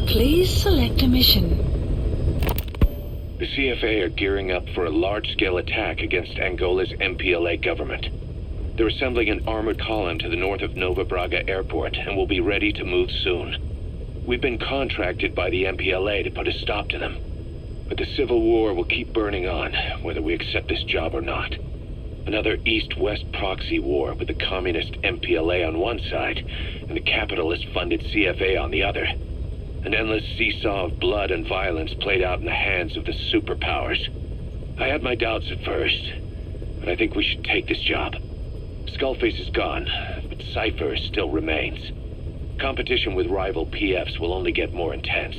Please select a mission. The CFA are gearing up for a large-scale attack against Angola's MPLA government. They're assembling an armored column to the north of Nova Braga Airport and will be ready to move soon. We've been contracted by the MPLA to put a stop to them. But the civil war will keep burning on, whether we accept this job or not. Another East-West proxy war with the communist MPLA on one side and the capitalist-funded CFA on the other. An endless seesaw of blood and violence played out in the hands of the superpowers. I had my doubts at first, but I think we should take this job. Skullface is gone, but Cypher still remains. Competition with rival PFs will only get more intense.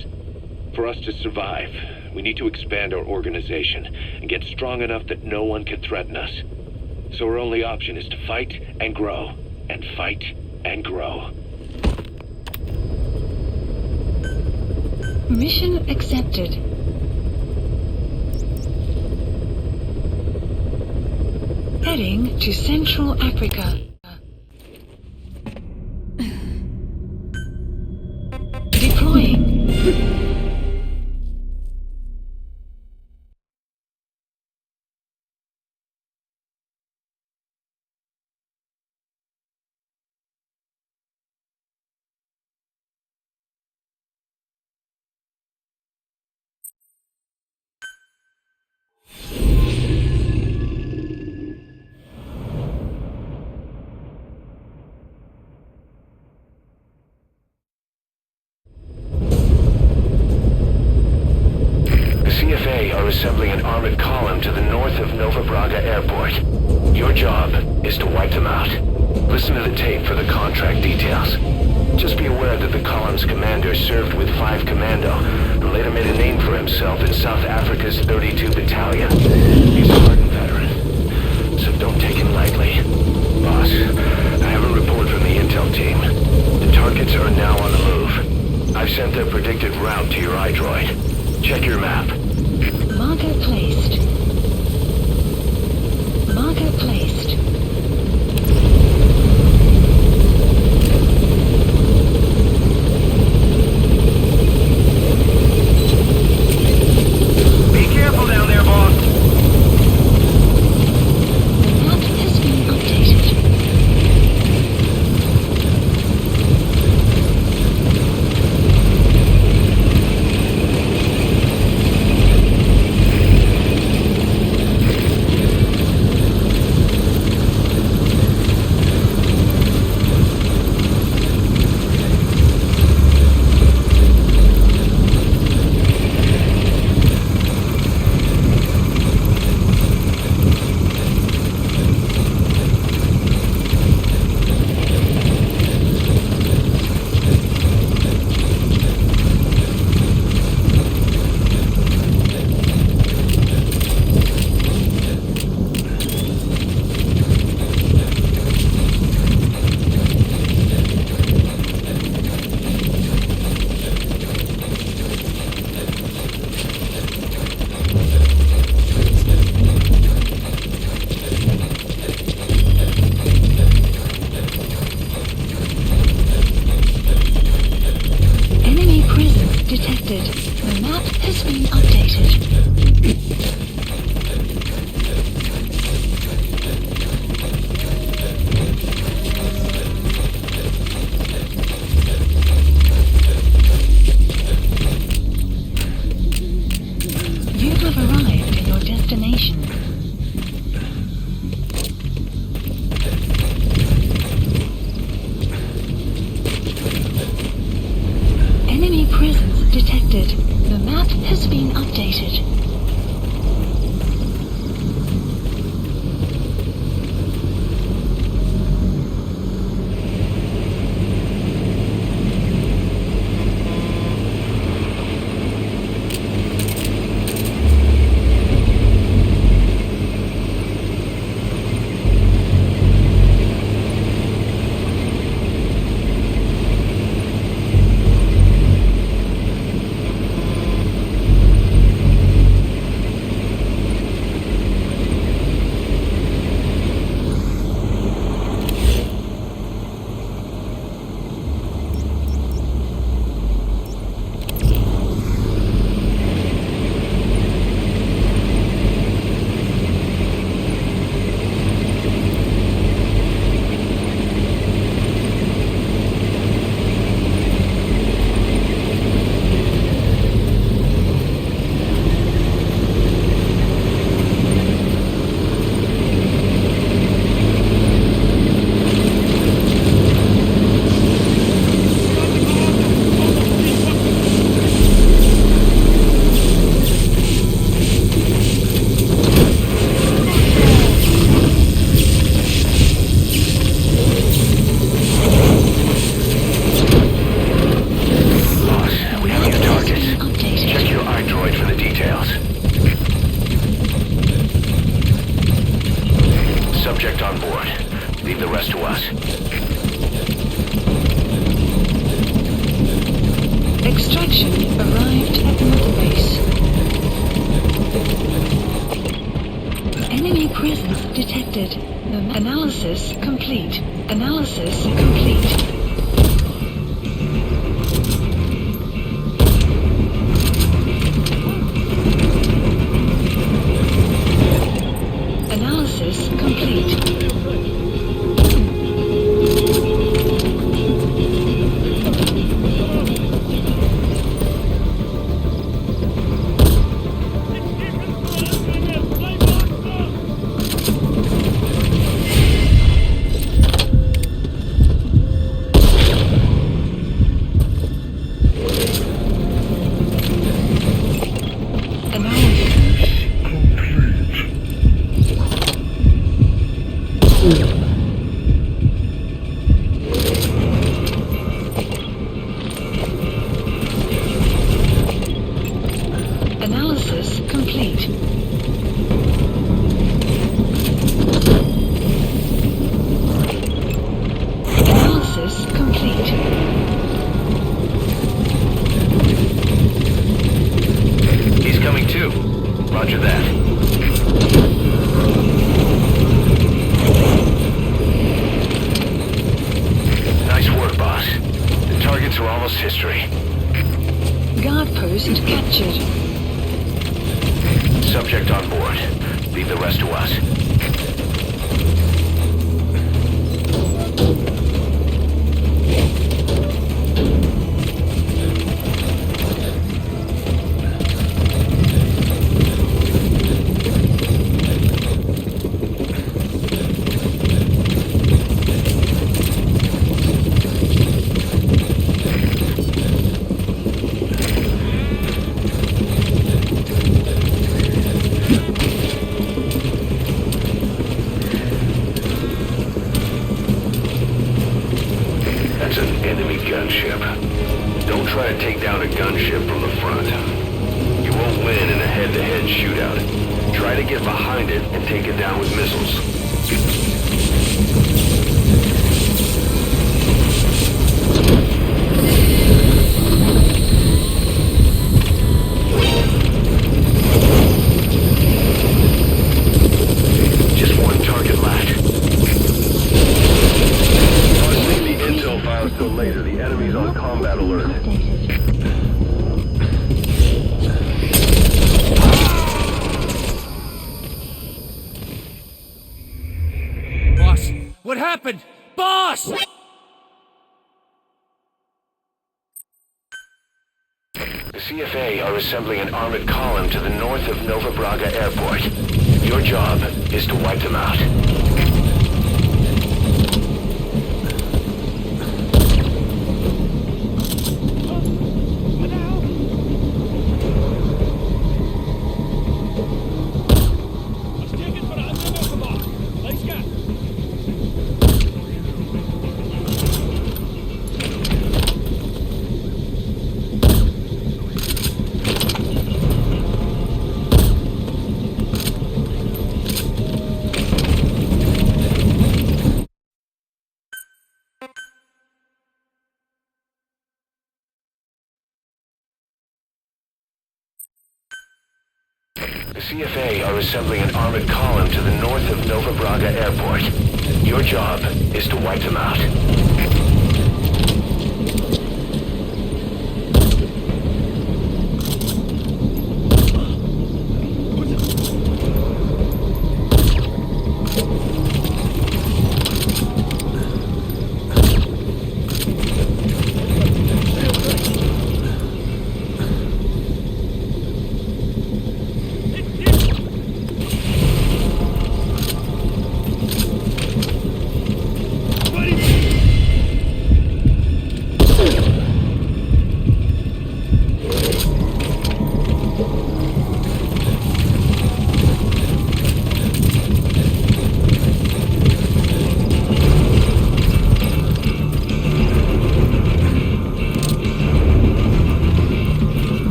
For us to survive, we need to expand our organization and get strong enough that no one can threaten us. So our only option is to fight and grow, and fight and grow. Mission accepted. Heading to Central Africa. Deploying. CFA are assembling an armored column to the north of Nova Braga Airport. Your job is to wipe them out. Listen to the tape for the contract details. Just be aware that the column's commander served with 5 Commando and later made a name for himself in South Africa's 32 Battalion. He's a hardened veteran, so don't take him lightly. Boss, I have a report from the intel team. The targets are now on the move. I've sent their predicted route to your iDroid. Check your map. Marker placed. Marker placed. Be careful down there, boss. The map has been updated. Detected. The map has been updated. You have arrived at your destination. Enemy presence detected. The map has been updated. Leave the rest to us. Extraction arrived at Mother Base. Enemy presence detected. Analysis complete. Analysis complete. Analysis complete. Analysis complete. Analysis complete. He's coming too. Roger that. Nice work, boss. The targets are almost history. Guard post captured. Subject on board. Leave the rest to us. That's an enemy gunship. Don't try to take down a gunship from the front. You won't win in a head-to-head shootout. Try to get behind it and take it down with missiles. Just one target left. Intel files till later. The enemy's on combat alert. Boss, what happened? Boss! The CFA are assembling an armored column to the north of Nova Braga Airport. Your job is to wipe them out. The CFA are assembling an armored column to the north of Nova Braga Airport. Your job is to wipe them out.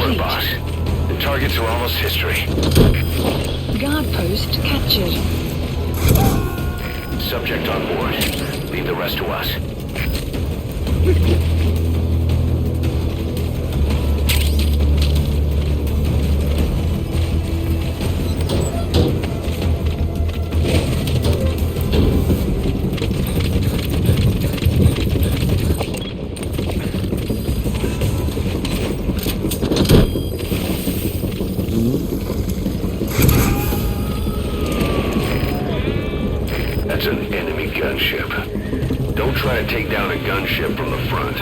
complete. boss. The targets are almost history. Guard post captured. Subject on board. Leave the rest to us. That's an enemy gunship. Don't try to take down a gunship from the front.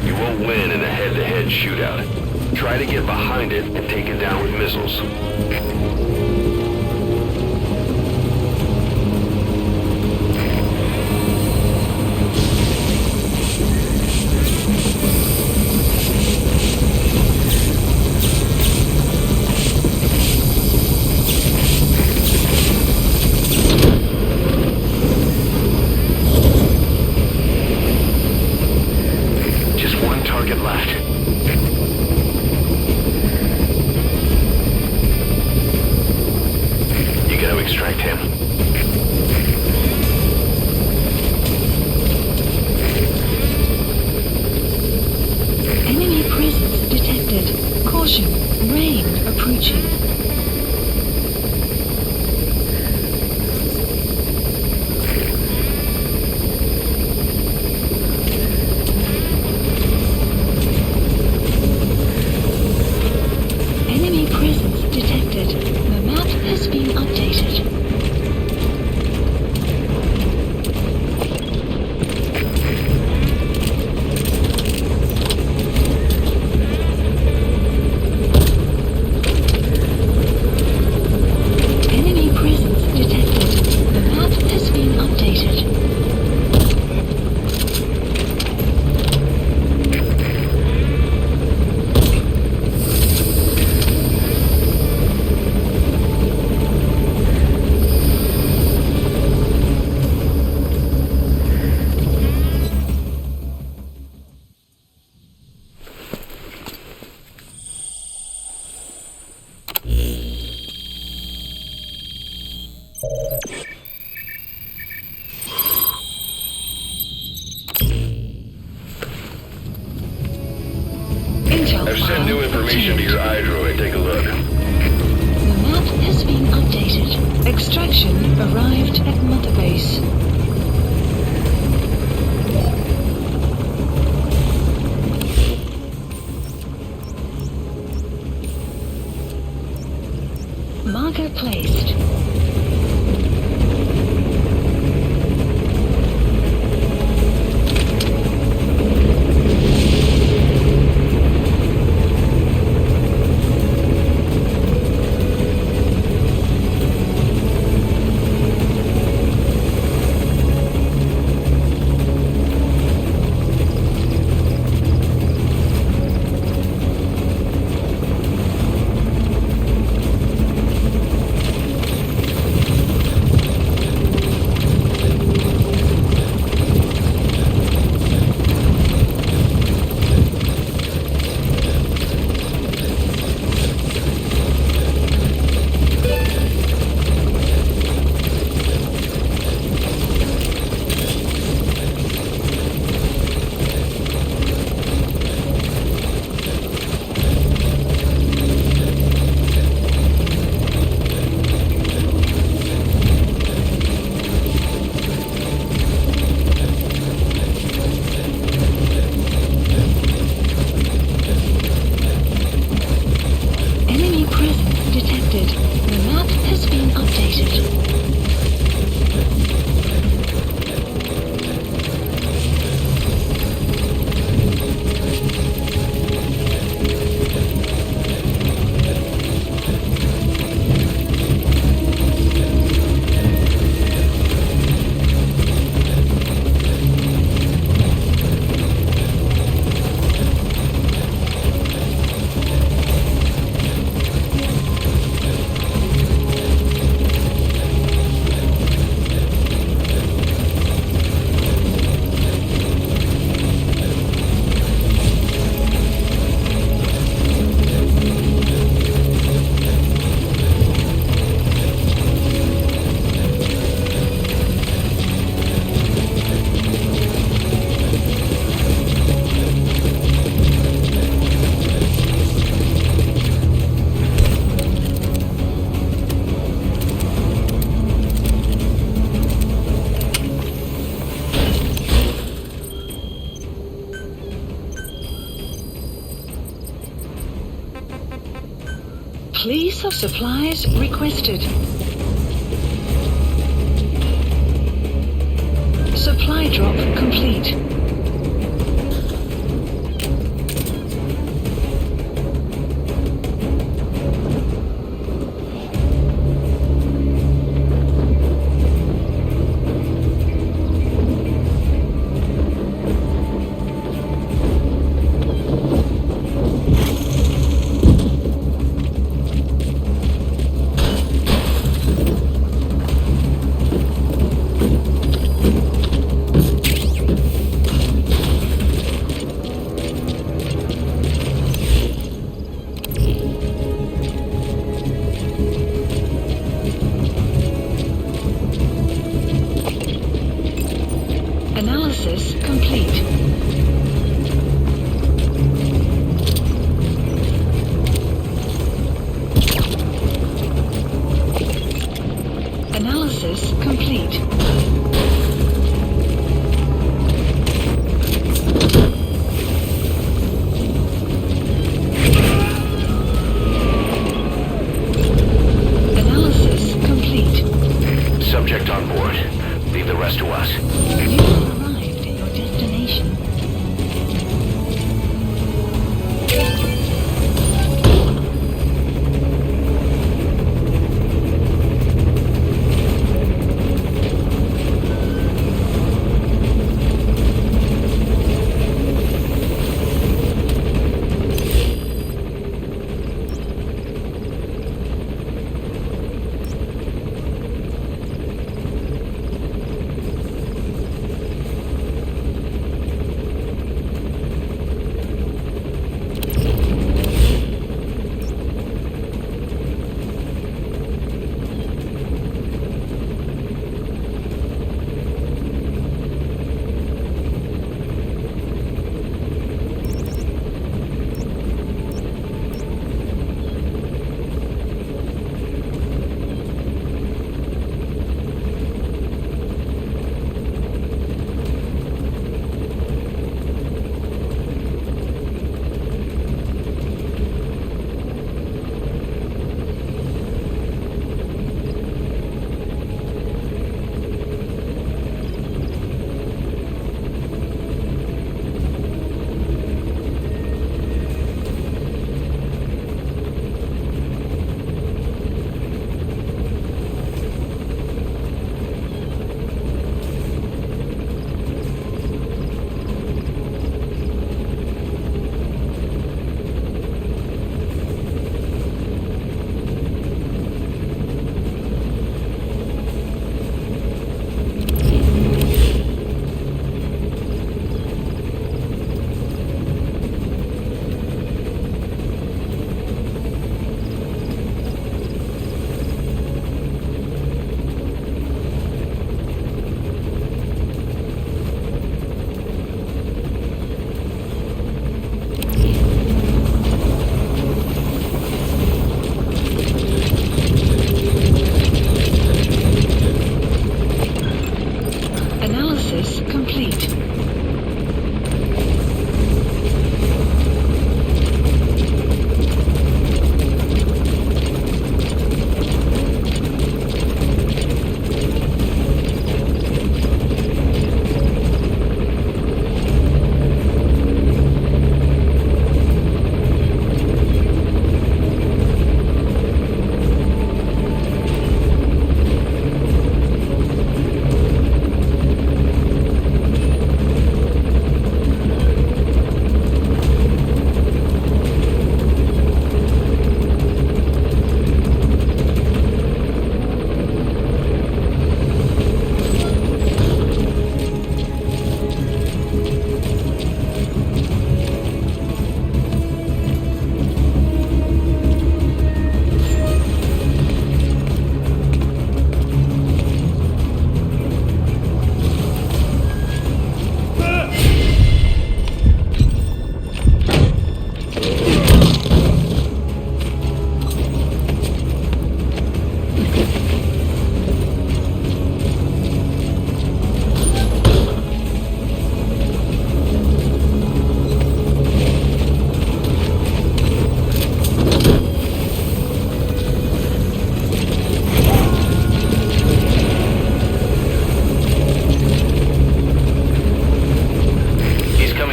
You won't win in a head-to-head shootout. Try to get behind it and take it down with missiles. Left. You gotta extract him. Enemy presence detected. Caution, rain approaching. Enemy presence detected. The map has been updated. Enemy presence detected. The map has been updated. Intel I've sent new file information to obtained. your iDroid. Take a look. The map has been updated. Extraction arrived at Mother Base. Marker placed. Release of supplies requested. Supply drop complete.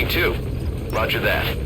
too. Roger that.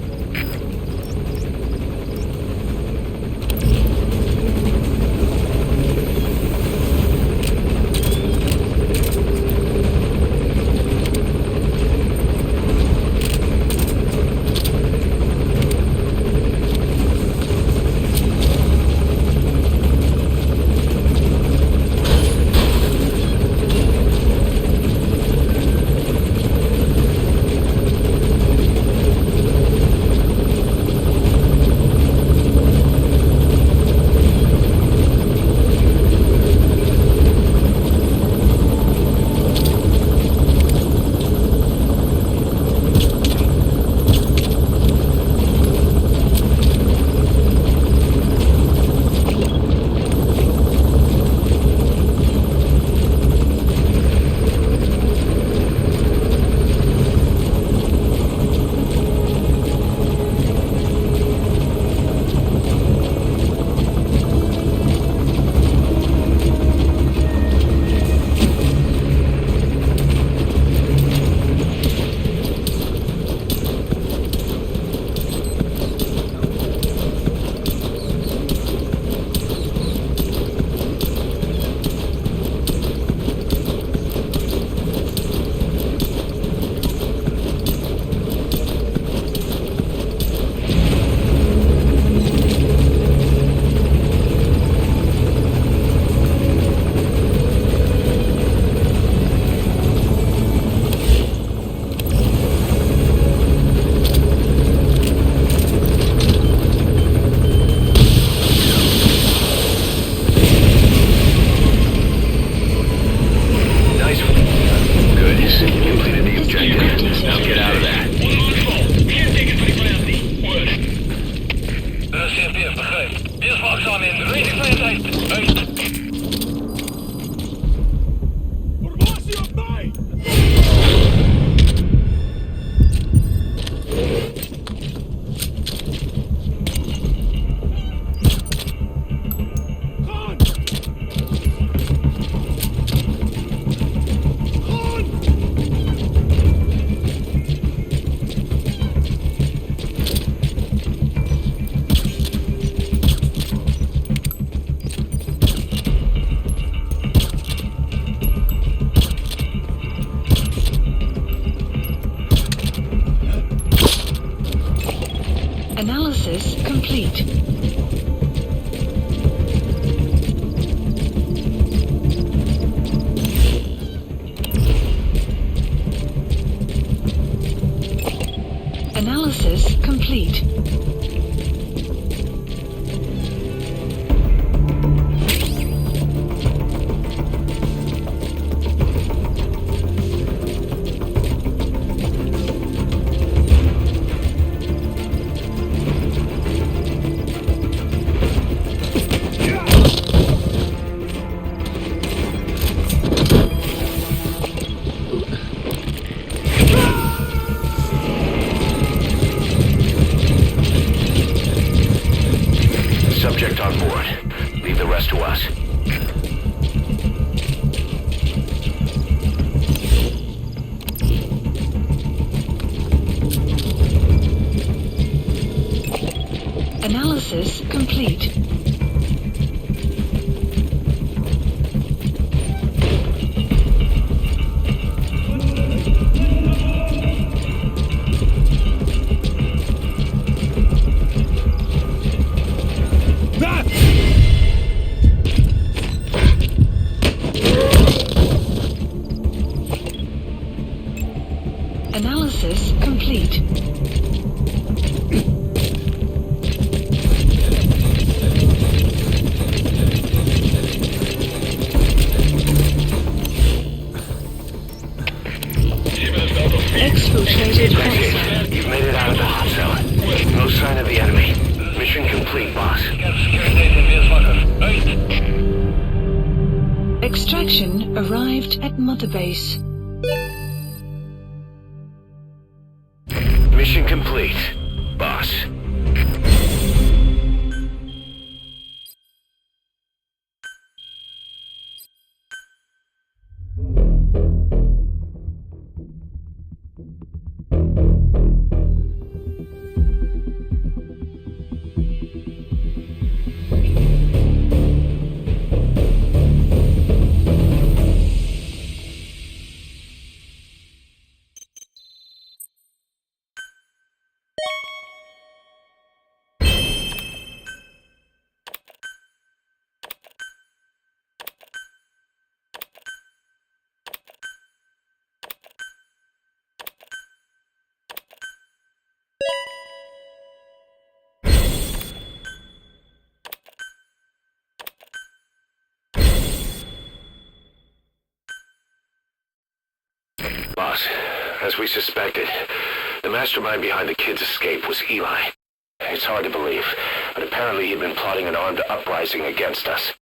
Analysis complete. Analysis complete. Subject on board. Leave the rest to us. Analysis complete. Analysis complete. Exfiltrated hot zone. You've made it out of the hot zone. No sign of the enemy. Mission complete, boss. Extraction arrived at Mother Base. Mission complete, boss. as we suspected. The mastermind behind the kid's escape was Eli. It's hard to believe, but apparently he'd been plotting an armed uprising against us.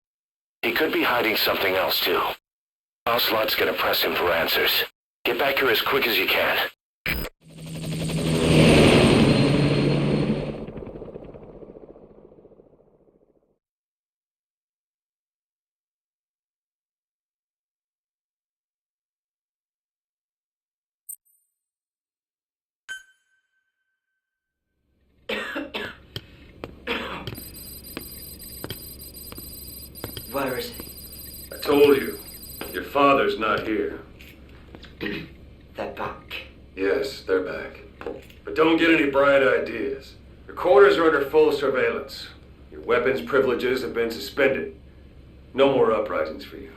He could be hiding something else, too. Ocelot's gonna press him for answers. Get back here as quick as you can. Where is he? I told you. Your father's not here. They're back. Yes, they're back. But don't get any bright ideas. Your quarters are under full surveillance. Your weapons privileges have been suspended. No more uprisings for you.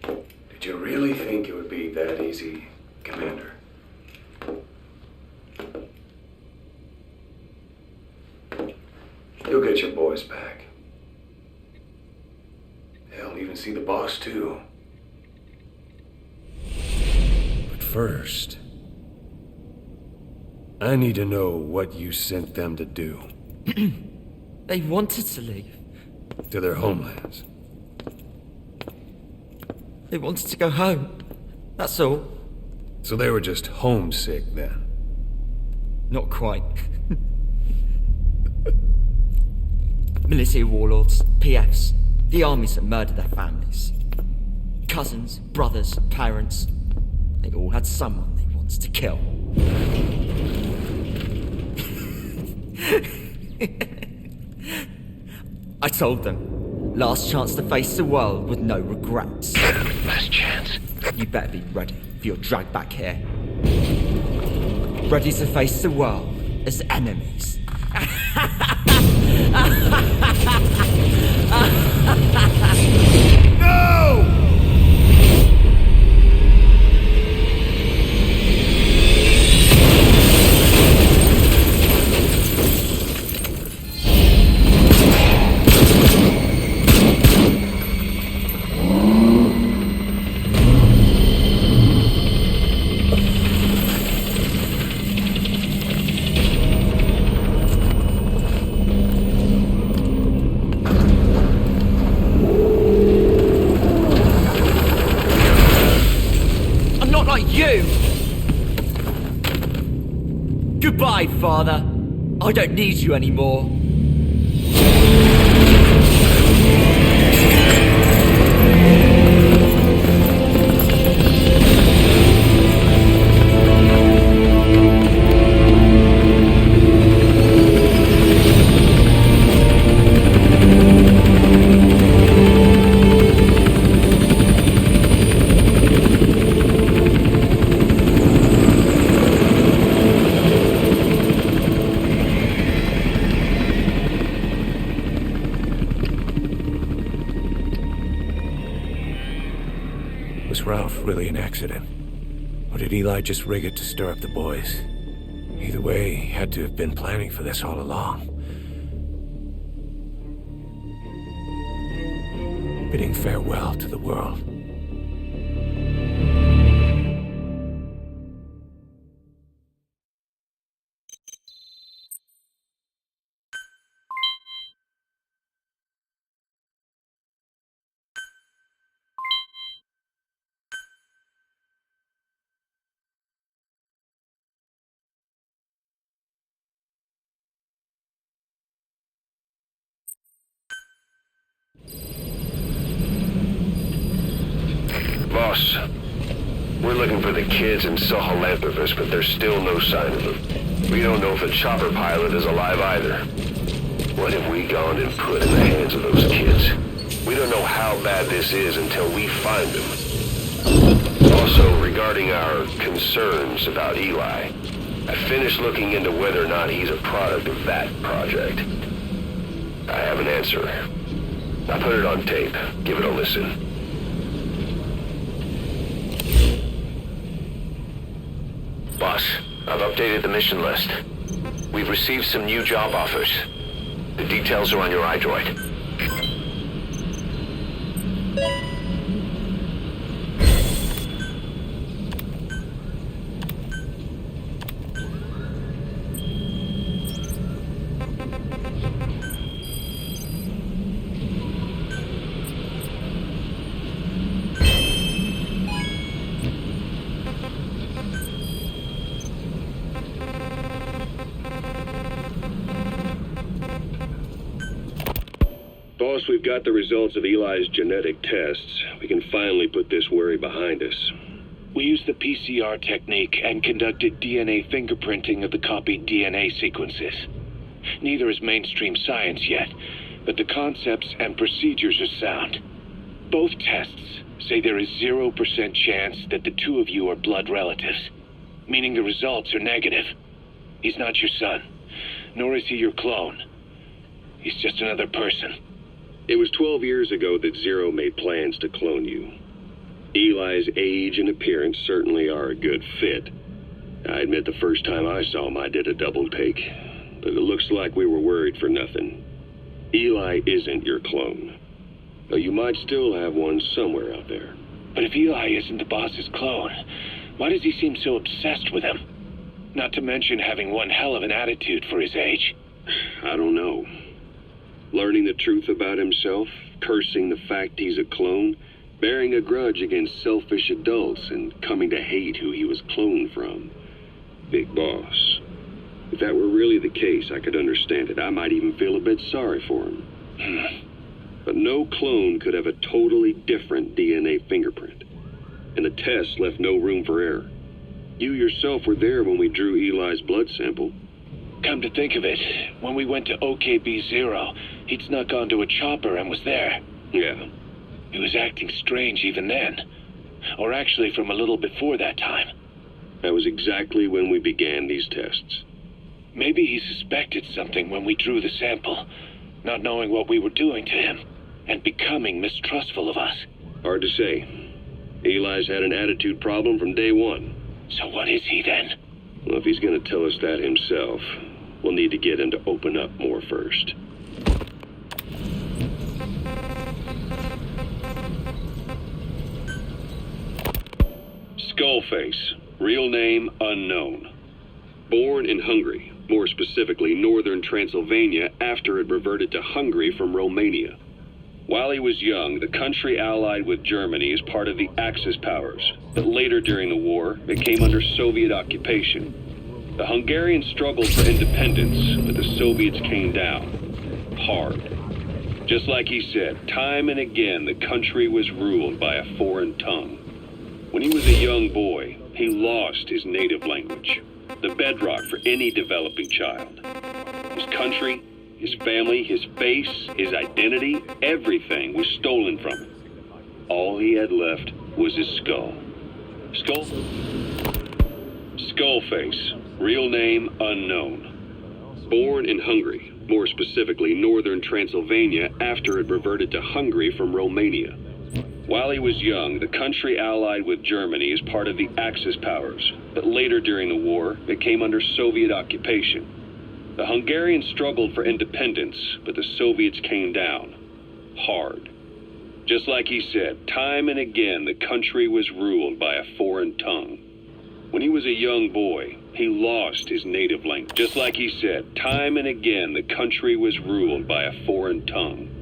Did you really think it would be that easy, Commander? You'll get your boys back. They'll even see the boss, too. But first, I need to know what you sent them to do. They wanted to leave. To their homelands. They wanted to go home. That's all. So they were just homesick then? Not quite. Military warlords, PFs, the armies that murdered their families. Cousins, brothers, parents. They all had someone they wanted to kill. I told them, last chance to face the world with no regrets. Last chance? You better be ready for your drag back here. Ready to face the world as enemies. No! Goodbye, Father. I don't need you anymore. Was Ralph really an accident? Or did Eli just rig it to stir up the boys? Either way, he had to have been planning for this all along. Bidding farewell to the world. Boss, we're looking for the kids and Sahelanthropus, but there's still no sign of them. We don't know if the chopper pilot is alive either. What have we gone and put in the hands of those kids? We don't know how bad this is until we find them. Also, regarding our concerns about Eli, I finished looking into whether or not he's a product of that project. I have an answer. I put it on tape. Give it a listen. Boss, I've updated the mission list. We've received some new job offers. The details are on your iDroid. Boss, we've got the results of Eli's genetic tests. We can finally put this worry behind us. We used the PCR technique and conducted DNA fingerprinting of the copied DNA sequences. Neither is mainstream science yet, but the concepts and procedures are sound. Both tests say there is 0% chance that the two of you are blood relatives, meaning the results are negative. He's not your son, nor is he your clone. He's just another person. It was 12 years ago that Zero made plans to clone you. Eli's age and appearance certainly are a good fit. I admit the first time I saw him I did a double take, but it looks like we were worried for nothing. Eli isn't your clone, though you might still have one somewhere out there. But if Eli isn't the boss's clone, why does he seem so obsessed with him? Not to mention having one hell of an attitude for his age. I don't know. Learning the truth about himself, cursing the fact he's a clone, bearing a grudge against selfish adults, and coming to hate who he was cloned from. Big boss. If that were really the case, I could understand it. I might even feel a bit sorry for him. But no clone could have a totally different DNA fingerprint. And the test left no room for error. You yourself were there when we drew Eli's blood sample. Come to think of it, when we went to OKB-0, he'd snuck onto a chopper and was there. Yeah. He was acting strange even then. Or actually from a little before that time. That was exactly when we began these tests. Maybe he suspected something when we drew the sample, not knowing what we were doing to him, and becoming mistrustful of us. Hard to say. Eli's had an attitude problem from day one. So what is he then? Well, if he's going to tell us that himself, we'll need to get him to open up more first. Skullface, real name unknown. Born in Hungary, more specifically northern Transylvania after it reverted to Hungary from Romania. While he was young, the country allied with Germany as part of the Axis powers, but later during the war, it came under Soviet occupation. The Hungarians struggled for independence, but the Soviets came down. Hard. Just like he said, time and again the country was ruled by a foreign tongue. When he was a young boy, he lost his native language, the bedrock for any developing child. His country, his family, his face, his identity, everything was stolen from him. All he had left was his skull. Skullface, real name unknown. Born in Hungary, more specifically northern Transylvania after it reverted to Hungary from Romania. While he was young, the country allied with Germany as part of the Axis powers, but later during the war, it came under Soviet occupation. The Hungarians struggled for independence, but the Soviets came down. Hard. Just like he said, time and again the country was ruled by a foreign tongue. When he was a young boy, he lost his native language. Just like he said, time and again the country was ruled by a foreign tongue.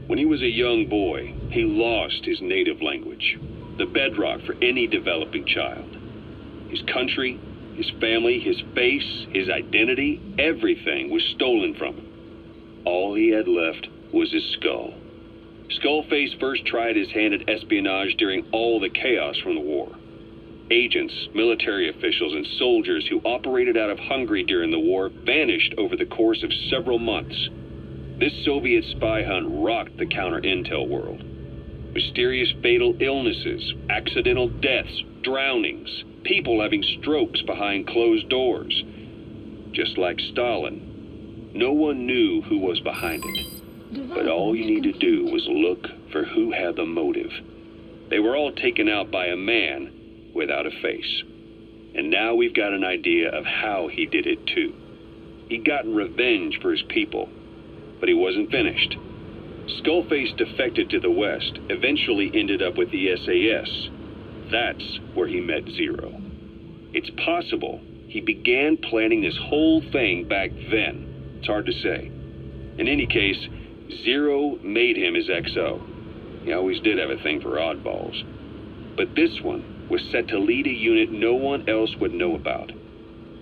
When he was a young boy, he lost his native language, the bedrock for any developing child. His country, his family, his face, his identity, everything was stolen from him. All he had left was his skull. Skullface first tried his hand at espionage during all the chaos from the war. Agents, military officials, and soldiers who operated out of Hungary during the war vanished over the course of several months. This Soviet spy hunt rocked the counter-intel world. Mysterious fatal illnesses, accidental deaths, drownings, people having strokes behind closed doors. Just like Stalin, no one knew who was behind it. But all you need to do was look for who had the motive. They were all taken out by a man without a face. And now we've got an idea of how he did it too. He'd gotten revenge for his people, but he wasn't finished. Skullface defected to the West, eventually ended up with the SAS. That's where he met Zero. It's possible he began planning this whole thing back then, It's hard to say. In any case, Zero made him his XO. He always did have a thing for oddballs. But this one was set to lead a unit no one else would know about.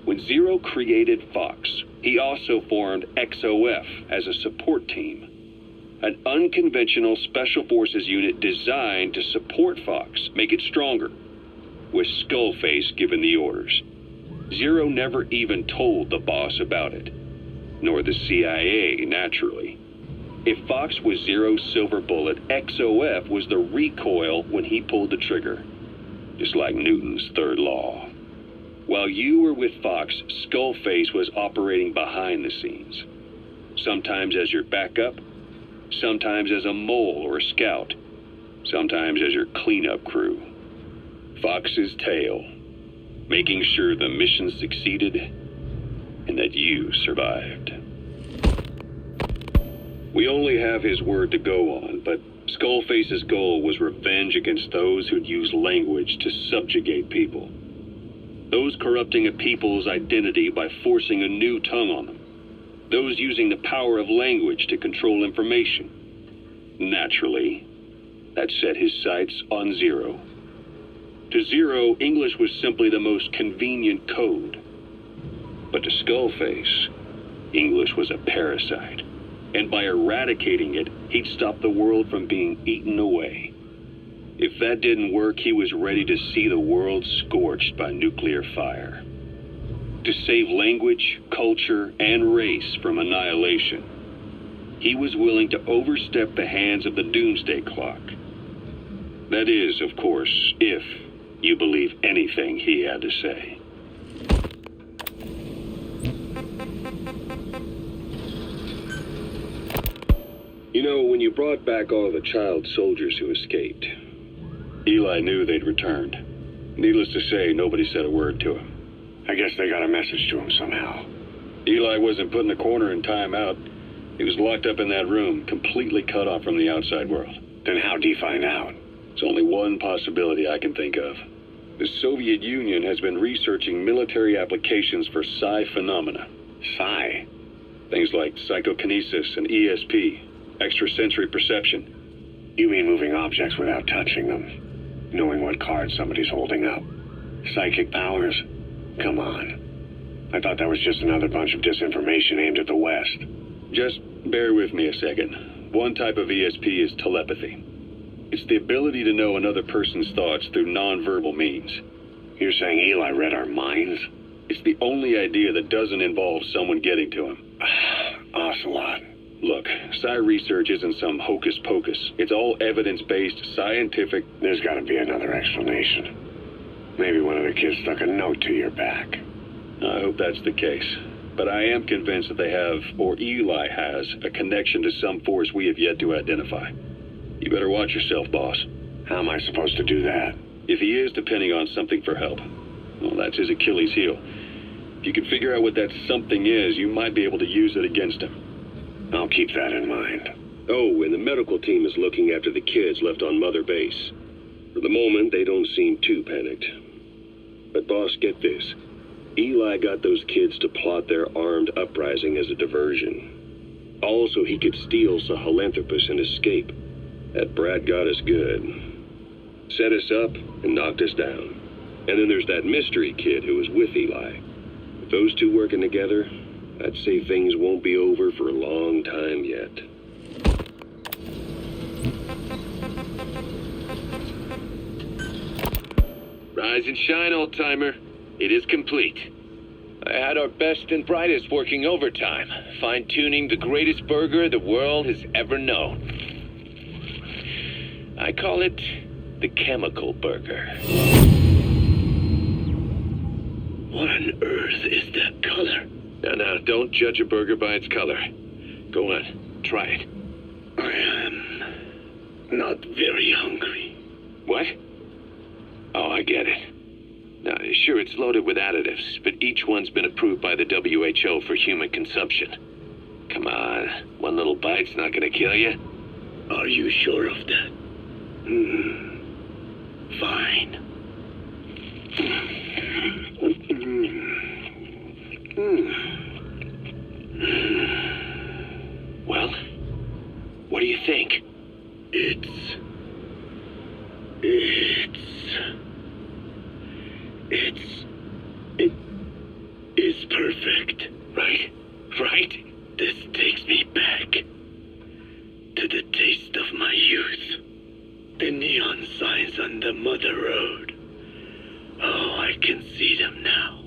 When Zero created Fox, he also formed XOF as a support team. An unconventional Special Forces unit designed to support Fox, make it stronger, with Skullface giving the orders. Zero never even told the boss about it, nor the CIA, naturally. If Fox was Zero's silver bullet, XOF was the recoil when he pulled the trigger, just like Newton's third law. While you were with Fox, Skullface was operating behind the scenes, sometimes as your backup, sometimes as a mole or a scout, sometimes as your cleanup crew. Fox's tail, making sure the mission succeeded and that you survived. We only have his word to go on, but Skullface's goal was revenge against those who'd use language to subjugate people. Those corrupting a people's identity by forcing a new tongue on them. Those using the power of language to control information. Naturally, that set his sights on Zero. To Zero, English was simply the most convenient code. But to Skullface, English was a parasite. And by eradicating it, he'd stop the world from being eaten away. If that didn't work, he was ready to see the world scorched by nuclear fire. To save language, culture, and race from annihilation, he was willing to overstep the hands of the doomsday clock. That is, of course, if you believe anything he had to say. You know, when you brought back all the child soldiers who escaped, Eli knew they'd returned. Needless to say, nobody said a word to him. I guess they got a message to him somehow. Eli wasn't put in a corner in timeout. He was locked up in that room, completely cut off from the outside world. Then how'd he find out? There's only one possibility I can think of. The Soviet Union has been researching military applications for psi phenomena. Psi? Things like psychokinesis and ESP, extrasensory perception. You mean moving objects without touching them? Knowing what card somebody's holding up? Psychic powers? Come on. I thought that was just another bunch of disinformation aimed at the West. Just bear with me a second. One type of ESP is telepathy. It's the ability to know another person's thoughts through nonverbal means. You're saying Eli read our minds? It's the only idea that doesn't involve someone getting to him. Ocelot. Look, psi research isn't some hocus pocus. It's all evidence-based, scientific... There's gotta be another explanation. Maybe one of the kids stuck a note to your back. I hope that's the case. But I am convinced that they have, or Eli has, a connection to some force we have yet to identify. You better watch yourself, boss. How am I supposed to do that? If he is depending on something for help, well, that's his Achilles heel. If you can figure out what that something is, you might be able to use it against him. I'll keep that in mind. Oh, and the medical team is looking after the kids left on Mother Base. For the moment, they don't seem too panicked. But boss, get this. Eli got those kids to plot their armed uprising as a diversion. Also, he could steal Sahelanthropus and escape. That brat got us good. Set us up and knocked us down. And then there's that mystery kid who was with Eli. With those two working together, I'd say things won't be over for a long time yet. Rise and shine, old-timer. It is complete. I had our best and brightest working overtime, fine-tuning the greatest burger the world has ever known. I call it the chemical burger. What on earth is that color? Now, don't judge a burger by its color. Go on, try it. I am not very hungry. What? Oh, I get it. Now, sure, it's loaded with additives, but each one's been approved by the WHO for human consumption. Come on, one little bite's not gonna kill you. Are you sure of that? Fine. think? It is perfect. Right? Right? This takes me back to the taste of my youth. The neon signs on the mother road. Oh, I can see them now.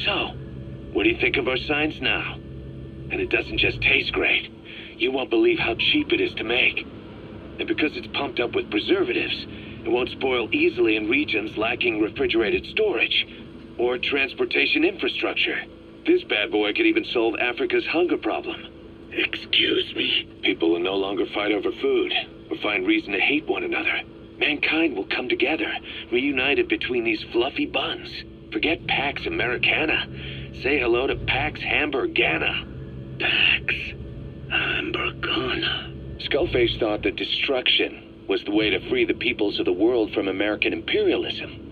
So, what do you think of our signs now? And it doesn't just taste great. You won't believe how cheap it is to make. And because it's pumped up with preservatives, it won't spoil easily in regions lacking refrigerated storage or transportation infrastructure. This bad boy could even solve Africa's hunger problem. Excuse me? People will no longer fight over food or find reason to hate one another. Mankind will come together, reunited between these fluffy buns. Forget Pax Americana. Say hello to Pax Hamburgana. Pax Hamburgana. Skullface thought that destruction was the way to free the peoples of the world from American imperialism.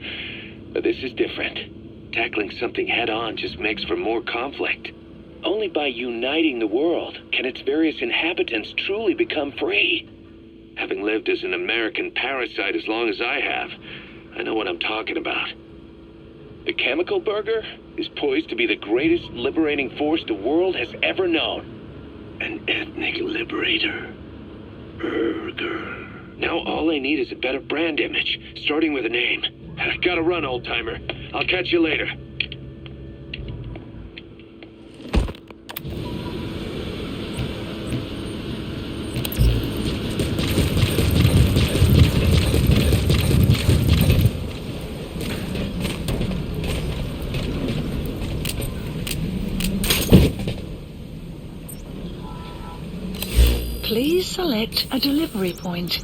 But this is different. Tackling something head-on just makes for more conflict. Only by uniting the world can its various inhabitants truly become free. Having lived as an American parasite as long as I have, I know what I'm talking about. The chemical burger is poised to be the greatest liberating force the world has ever known. An ethnic liberator. Burger. Now all I need is a better brand image, starting with a name. I gotta run, old-timer. I'll catch you later. Please select a delivery point.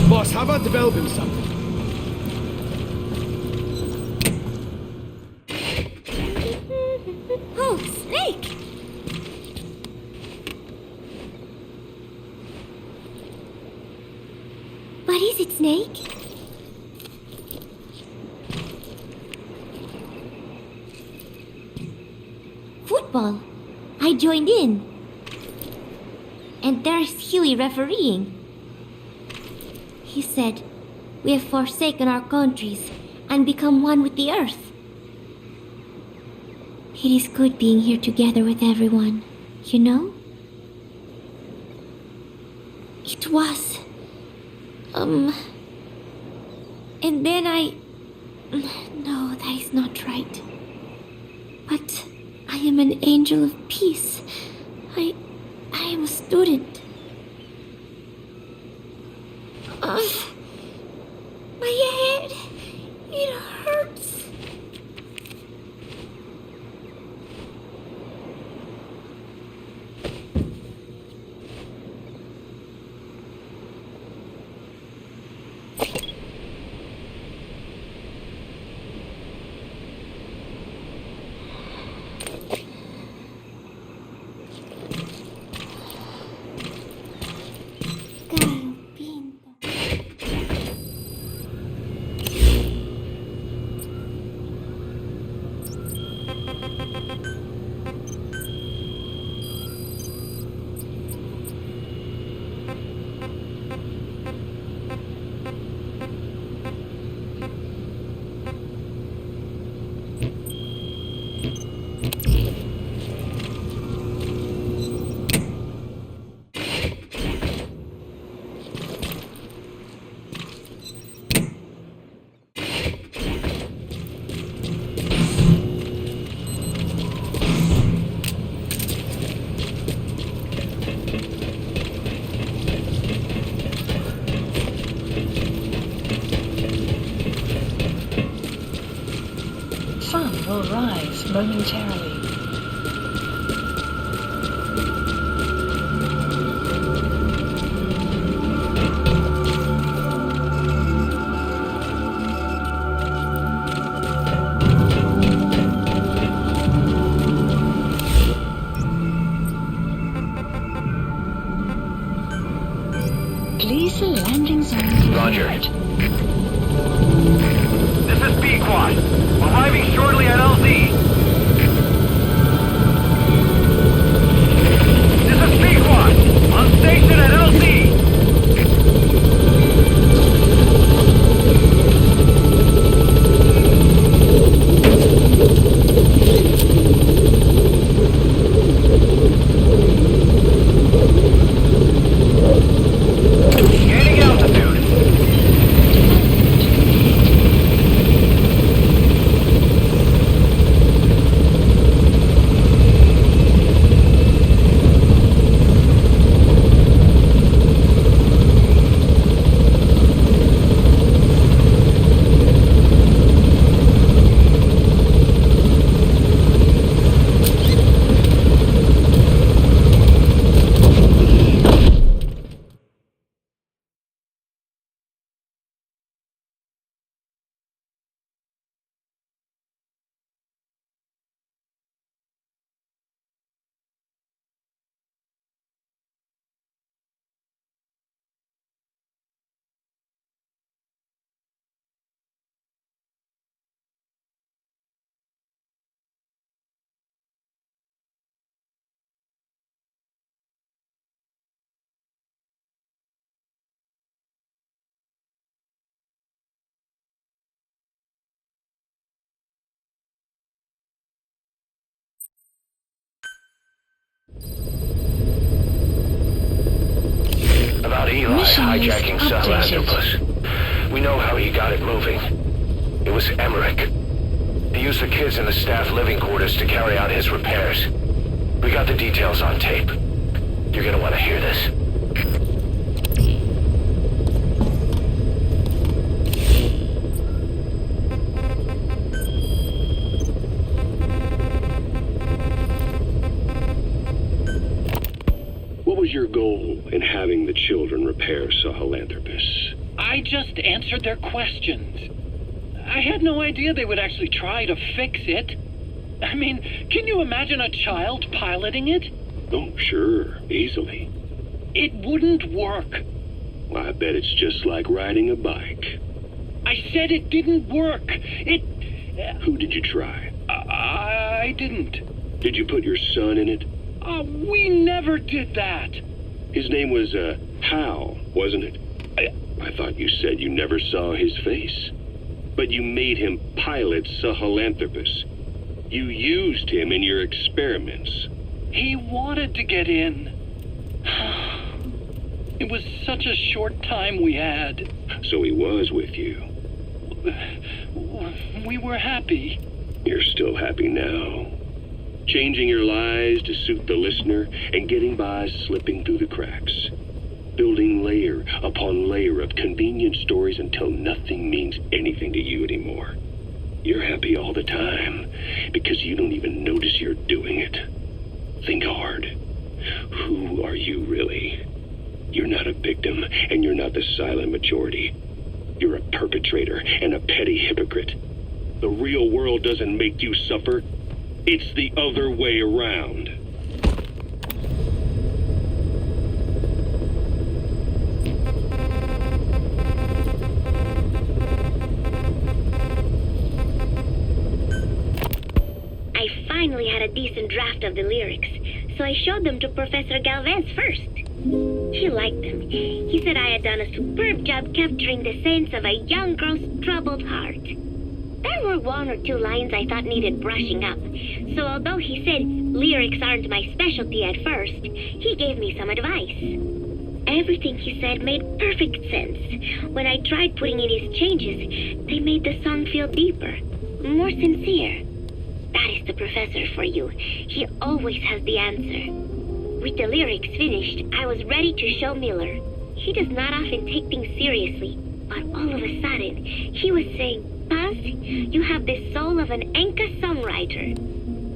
Boss, how about developing something? Oh, snake! What is it, Snake? Football. I joined in. And there's Huey refereeing. He said, we have forsaken our countries and become one with the earth. It is good being here together with everyone, you know? It was... And then No, that is not right. But I am an angel of peace. I am a student. My head, it hurts. momentarily. Please the landing zone. Roger. This is B-Quad. Arriving shortly at LZ. This is B-Quad. On station at LZ. Gaining altitude. About Eli Mission list hijacking updated. We know how he got it moving. It was Emmerich. He used the kids in the staff living quarters to carry out his repairs. We got the details on tape. You're gonna want to hear this. What was your goal in having the children repair Sahelanthropus? I just answered their questions. I had no idea they would actually try to fix it. I mean, can you imagine a child piloting it? Oh, sure, easily. It wouldn't work. Well, I bet it's just like riding a bike. I said it didn't work. Who did you try? I didn't. Did you put your son in it? We never did that. His name was, Hal, wasn't it? I thought you said you never saw his face. But you made him pilot Sahelanthropus. You used him in your experiments. He wanted to get in. It was such a short time we had. So he was with you. We were happy. You're still happy now. Changing your lies to suit the listener and getting by slipping through the cracks. Building layer upon layer of convenient stories until nothing means anything to you anymore. You're happy all the time because you don't even notice you're doing it. Think hard. Who are you really? You're not a victim and you're not the silent majority. You're a perpetrator and a petty hypocrite. The real world doesn't make you suffer. It's the other way around. I finally had a decent draft of the lyrics, so I showed them to Professor Galvez first. He liked them. He said I had done a superb job capturing the sense of a young girl's troubled heart. There were one or two lines I thought needed brushing up, so although he said lyrics aren't my specialty at first, he gave me some advice. Everything he said made perfect sense. When I tried putting in his changes, they made the song feel deeper, more sincere. That is the professor for you. He always has the answer. With the lyrics finished, I was ready to show Miller. He does not often take things seriously, but all of a sudden, he was saying, Buzz, you have the soul of an Enka songwriter.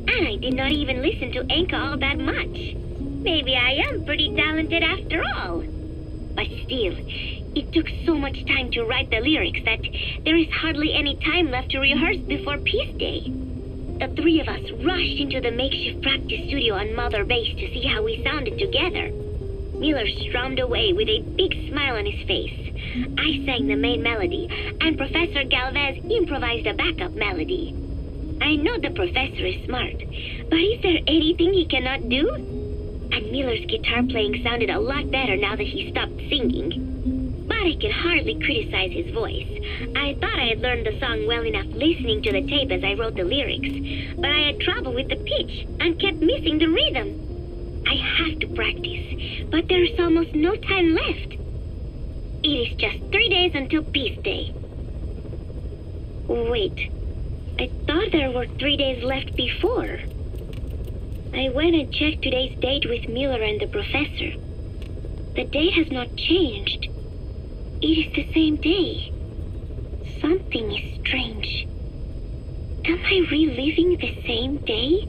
And I did not even listen to Enka all that much. Maybe I am pretty talented after all. But still, it took so much time to write the lyrics that there is hardly any time left to rehearse before Peace Day. The three of us rushed into the makeshift practice studio on Mother Base to see how we sounded together. Miller strummed away with a big smile on his face. I sang the main melody, and Professor Galvez improvised a backup melody. I know the professor is smart, but is there anything he cannot do? And Miller's guitar playing sounded a lot better now that he stopped singing. But I can hardly criticize his voice. I thought I had learned the song well enough listening to the tape as I wrote the lyrics, but I had trouble with the pitch and kept missing the rhythm. I have to practice, but there is almost no time left. It is just 3 days until Peace Day. Wait, I thought there were 3 days left before. I went and checked today's date with Miller and the professor. The date has not changed. It is the same day. Something is strange. Am I reliving the same day?